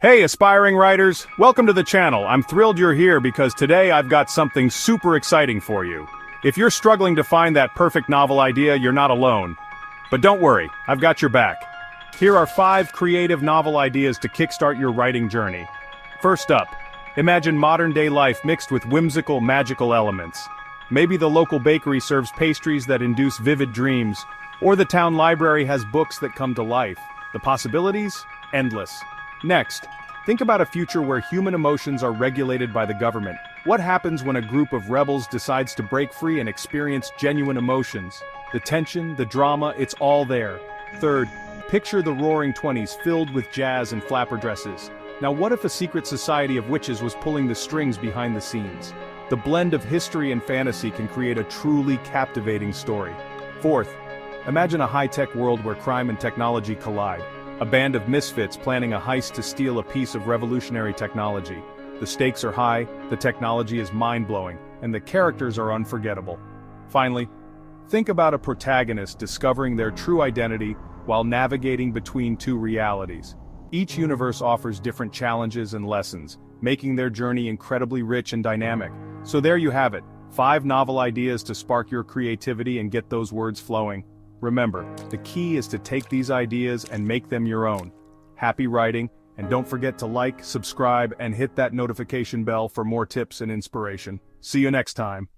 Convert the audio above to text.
Hey, aspiring writers, welcome to the channel. I'm thrilled you're here because today I've got something super exciting for you. If you're struggling to find that perfect novel idea, you're not alone. But don't worry, I've got your back. Here are 5 creative novel ideas to kickstart your writing journey. First up, imagine modern-day life mixed with whimsical, magical elements. Maybe the local bakery serves pastries that induce vivid dreams, or the town library has books that come to life. The possibilities? Endless. Next, think about a future where human emotions are regulated by the government. What happens when a group of rebels decides to break free and experience genuine emotions? The tension, the drama, it's all there. Third, picture the roaring 20s filled with jazz and flapper dresses. Now what if a secret society of witches was pulling the strings behind the scenes? The blend of history and fantasy can create a truly captivating story. Fourth, imagine a high-tech world where crime and technology collide. A band of misfits planning a heist to steal a piece of revolutionary technology. The stakes are high, the technology is mind-blowing, and the characters are unforgettable. Finally, think about a protagonist discovering their true identity while navigating between two realities. Each universe offers different challenges and lessons, making their journey incredibly rich and dynamic. So there you have it, 5 novel ideas to spark your creativity and get those words flowing. Remember, the key is to take these ideas and make them your own. Happy writing, and don't forget to like, subscribe, and hit that notification bell for more tips and inspiration. See you next time.